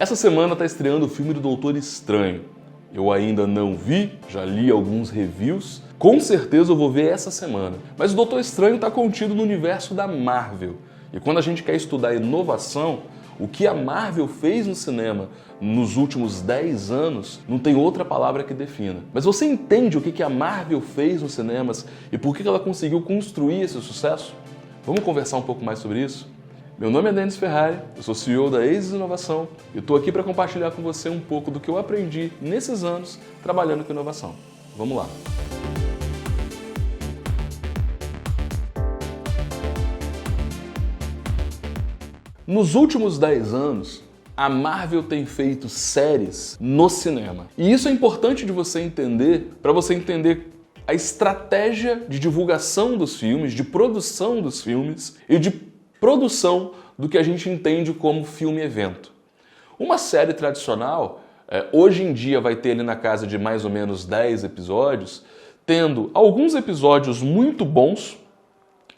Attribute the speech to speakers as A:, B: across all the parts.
A: Essa semana está estreando o filme do Doutor Estranho. Eu ainda não vi, já li alguns reviews. Com certeza eu vou ver essa semana. Mas o Doutor Estranho está contido no universo da Marvel. E quando a gente quer estudar inovação, o que a Marvel fez no cinema nos últimos 10 anos, não tem outra palavra que defina. Mas você entende o que a Marvel fez nos cinemas e por que ela conseguiu construir esse sucesso? Vamos conversar um pouco mais sobre isso? Meu nome é Denis Ferrari, eu sou CEO da Aces Inovação e estou aqui para compartilhar com você um pouco do que eu aprendi nesses anos trabalhando com inovação. Vamos lá! Nos últimos 10 anos, a Marvel tem feito séries no cinema. E isso é importante de você entender, para você entender a estratégia de divulgação dos filmes, de produção dos filmes e de produção do que a gente entende como filme-evento. Uma série tradicional, hoje em dia vai ter ali na casa de mais ou menos 10 episódios, tendo alguns episódios muito bons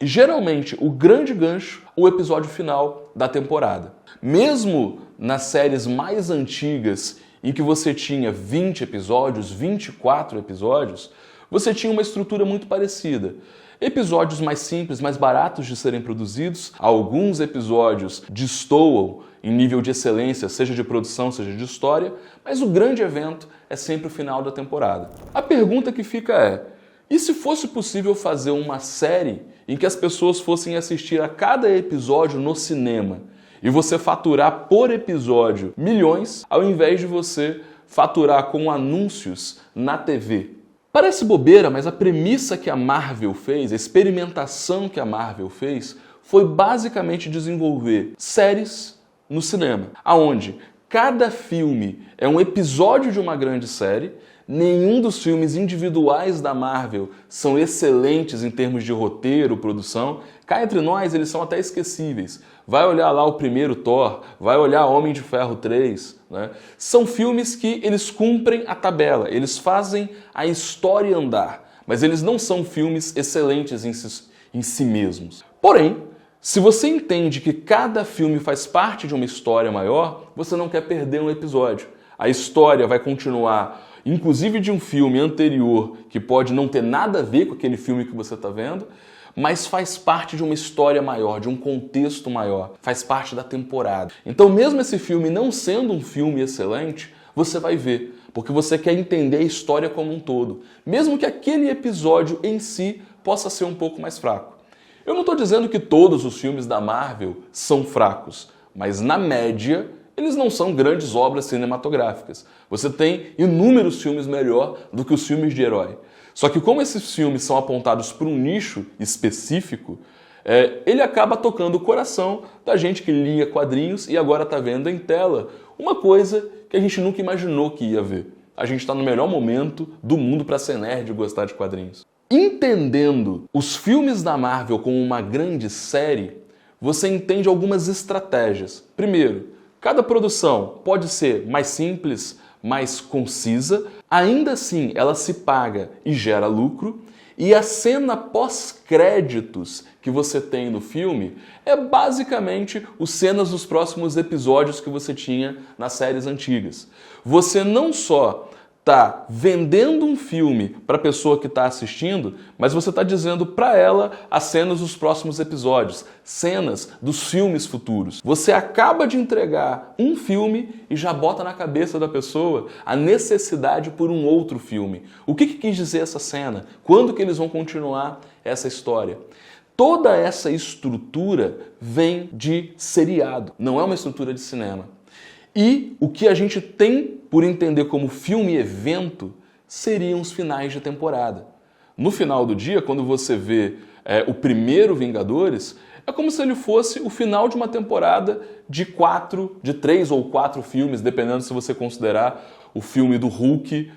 A: e geralmente o grande gancho, o episódio final da temporada. Mesmo nas séries mais antigas, em que você tinha 20 episódios, 24 episódios, você tinha uma estrutura muito parecida. Episódios mais simples, mais baratos de serem produzidos, alguns episódios destoam em nível de excelência, seja de produção, seja de história, mas o grande evento é sempre o final da temporada. A pergunta que fica é, e se fosse possível fazer uma série em que as pessoas fossem assistir a cada episódio no cinema e você faturar por episódio milhões, ao invés de você faturar com anúncios na TV? Parece bobeira, mas a premissa que a Marvel fez, a experimentação que a Marvel fez, foi basicamente desenvolver séries no cinema, aonde cada filme é um episódio de uma grande série. Nenhum dos filmes individuais da Marvel são excelentes em termos de roteiro, produção. Cá entre nós, eles são até esquecíveis. Vai olhar lá o primeiro Thor, vai olhar Homem de Ferro 3, né? São filmes que eles cumprem a tabela, eles fazem a história andar, mas eles não são filmes excelentes em si mesmos. Porém, se você entende que cada filme faz parte de uma história maior, você não quer perder um episódio. A história vai continuar, inclusive de um filme anterior que pode não ter nada a ver com aquele filme que você está vendo, mas faz parte de uma história maior, de um contexto maior, faz parte da temporada. Então, mesmo esse filme não sendo um filme excelente, você vai ver, porque você quer entender a história como um todo, mesmo que aquele episódio em si possa ser um pouco mais fraco. Eu não estou dizendo que todos os filmes da Marvel são fracos, mas na média eles não são grandes obras cinematográficas. Você tem inúmeros filmes melhor do que os filmes de herói. Só que como esses filmes são apontados para um nicho específico, ele acaba tocando o coração da gente que lia quadrinhos e agora está vendo em tela uma coisa que a gente nunca imaginou que ia ver. A gente está no melhor momento do mundo para ser nerd e gostar de quadrinhos. Entendendo os filmes da Marvel como uma grande série, você entende algumas estratégias. Primeiro, cada produção pode ser mais simples, mais concisa, ainda assim ela se paga e gera lucro, e a cena pós-créditos que você tem no filme é basicamente as cenas dos próximos episódios que você tinha nas séries antigas. Você não só está vendendo um filme para a pessoa que está assistindo, mas você está dizendo para ela as cenas dos próximos episódios, cenas dos filmes futuros. Você acaba de entregar um filme e já bota na cabeça da pessoa a necessidade por um outro filme. O que quis dizer essa cena? Quando que eles vão continuar essa história? Toda essa estrutura vem de seriado, não é uma estrutura de cinema. E o que a gente tem por entender como filme-evento seriam os finais de temporada. No final do dia, quando você vê o primeiro Vingadores, é como se ele fosse o final de uma temporada de 3 ou 4 filmes, dependendo se você considerar o filme do Hulk,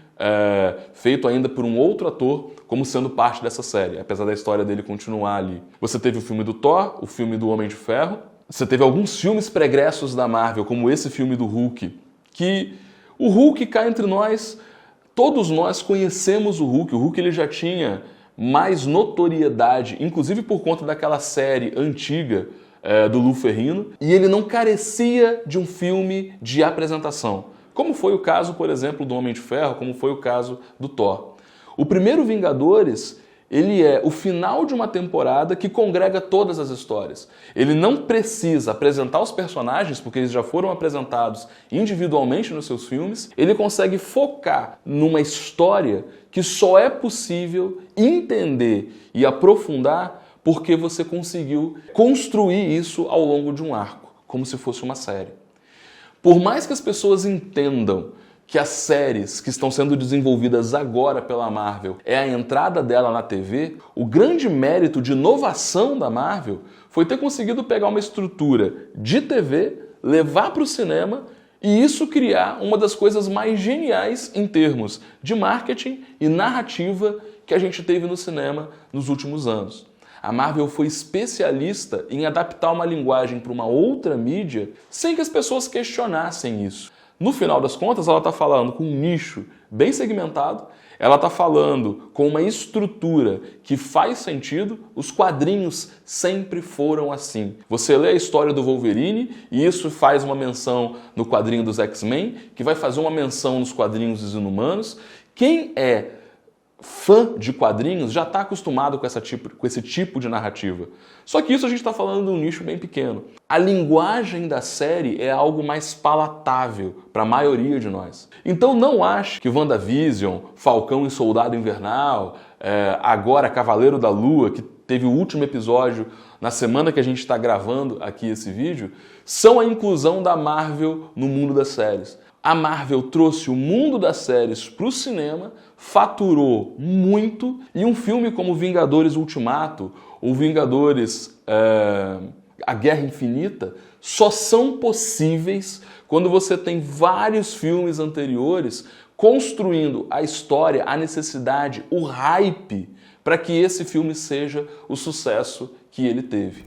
A: feito ainda por um outro ator, como sendo parte dessa série, apesar da história dele continuar ali. Você teve o filme do Thor, o filme do Homem de Ferro, você teve alguns filmes pregressos da Marvel, como esse filme do Hulk, que o Hulk cá entre nós, todos nós conhecemos o Hulk ele já tinha mais notoriedade, inclusive por conta daquela série antiga, do Lou Ferrigno, e ele não carecia de um filme de apresentação, como foi o caso, por exemplo, do Homem de Ferro, como foi o caso do Thor. O primeiro Vingadores, ele é o final de uma temporada que congrega todas as histórias. Ele não precisa apresentar os personagens, porque eles já foram apresentados individualmente nos seus filmes. Ele consegue focar numa história que só é possível entender e aprofundar porque você conseguiu construir isso ao longo de um arco, como se fosse uma série. Por mais que as pessoas entendam que as séries que estão sendo desenvolvidas agora pela Marvel é a entrada dela na TV, o grande mérito de inovação da Marvel foi ter conseguido pegar uma estrutura de TV, levar para o cinema e isso criar uma das coisas mais geniais em termos de marketing e narrativa que a gente teve no cinema nos últimos anos. A Marvel foi especialista em adaptar uma linguagem para uma outra mídia sem que as pessoas questionassem isso. No final das contas, ela está falando com um nicho bem segmentado, ela está falando com uma estrutura que faz sentido, os quadrinhos sempre foram assim. Você lê a história do Wolverine e isso faz uma menção no quadrinho dos X-Men, que vai fazer uma menção nos quadrinhos dos Inumanos. Quem é fã de quadrinhos já está acostumado com esse tipo de narrativa. Só que isso a gente está falando de um nicho bem pequeno. A linguagem da série é algo mais palatável para a maioria de nós. Então não ache que WandaVision, Falcão e Soldado Invernal, agora Cavaleiro da Lua, que teve o último episódio na semana que a gente está gravando aqui esse vídeo, são a inclusão da Marvel no mundo das séries. A Marvel trouxe o mundo das séries para o cinema, faturou muito, e um filme como Vingadores Ultimato ou Vingadores A Guerra Infinita só são possíveis quando você tem vários filmes anteriores construindo a história, a necessidade, o hype para que esse filme seja o sucesso que ele teve.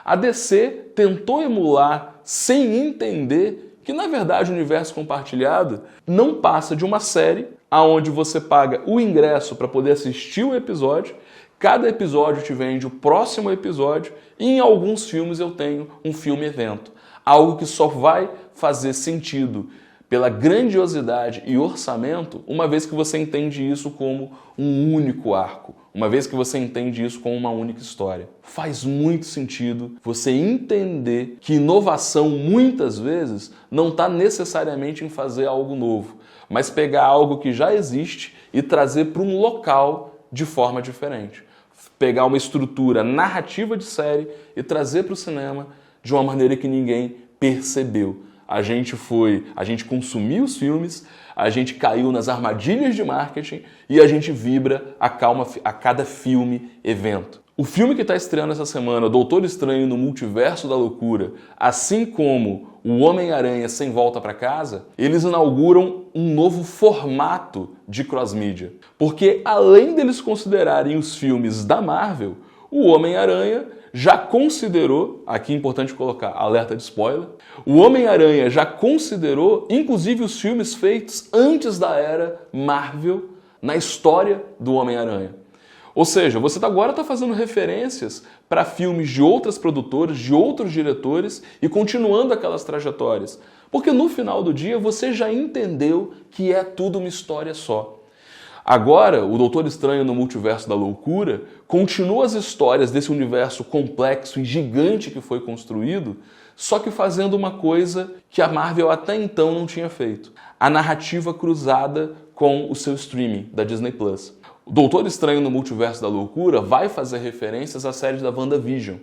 A: A DC tentou emular sem entender que, na verdade, o universo compartilhado não passa de uma série onde você paga o ingresso para poder assistir o episódio, cada episódio te vende o próximo episódio e em alguns filmes eu tenho um filme-evento. Algo que só vai fazer sentido pela grandiosidade e orçamento uma vez que você entende isso como um único arco, uma vez que você entende isso como uma única história. Faz muito sentido você entender que inovação, muitas vezes, não está necessariamente em fazer algo novo, mas pegar algo que já existe e trazer para um local de forma diferente. Pegar uma estrutura narrativa de série e trazer para o cinema de uma maneira que ninguém percebeu. A gente consumiu os filmes, a gente caiu nas armadilhas de marketing e a gente vibra a cada filme evento. O filme que está estreando essa semana, Doutor Estranho no Multiverso da Loucura, assim como o Homem-Aranha Sem Volta para Casa, eles inauguram um novo formato de cross-mídia. Porque além deles considerarem os filmes da Marvel, o Homem-Aranha já considerou, aqui é importante colocar alerta de spoiler, o Homem-Aranha já considerou, inclusive, os filmes feitos antes da era Marvel na história do Homem-Aranha. Ou seja, você agora está fazendo referências para filmes de outras produtoras, de outros diretores e continuando aquelas trajetórias. Porque no final do dia você já entendeu que é tudo uma história só. Agora, o Doutor Estranho no Multiverso da Loucura continua as histórias desse universo complexo e gigante que foi construído, só que fazendo uma coisa que a Marvel até então não tinha feito. A narrativa cruzada com o seu streaming da Disney+. O Doutor Estranho no Multiverso da Loucura vai fazer referências à série da WandaVision,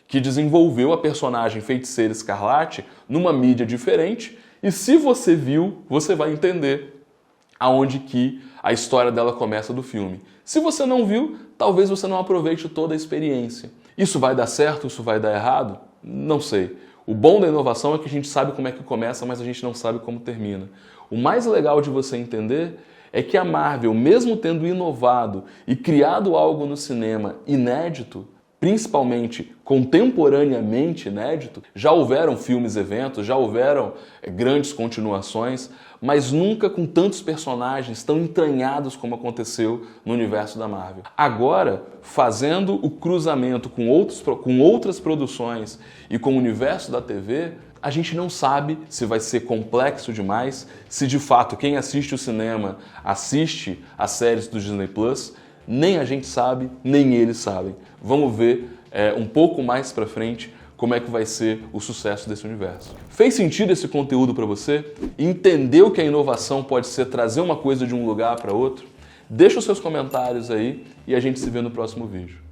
A: que desenvolveu a personagem Feiticeira Escarlate numa mídia diferente, e se você viu, você vai entender aonde que a história dela começa do filme. Se você não viu, talvez você não aproveite toda a experiência. Isso vai dar certo? Isso vai dar errado? Não sei. O bom da inovação é que a gente sabe como é que começa, mas a gente não sabe como termina. O mais legal de você entender é que a Marvel, mesmo tendo inovado e criado algo no cinema inédito, principalmente contemporaneamente inédito, já houveram filmes, eventos, já houveram grandes continuações, mas nunca com tantos personagens tão entranhados como aconteceu no universo da Marvel. Agora, fazendo o cruzamento com outras produções e com o universo da TV, a gente não sabe se vai ser complexo demais, se de fato quem assiste o cinema assiste as séries do Disney Plus. Nem a gente sabe, nem eles sabem. Vamos ver um pouco mais pra frente como é que vai ser o sucesso desse universo. Fez sentido esse conteúdo para você? Entendeu que a inovação pode ser trazer uma coisa de um lugar para outro? Deixa os seus comentários aí e a gente se vê no próximo vídeo.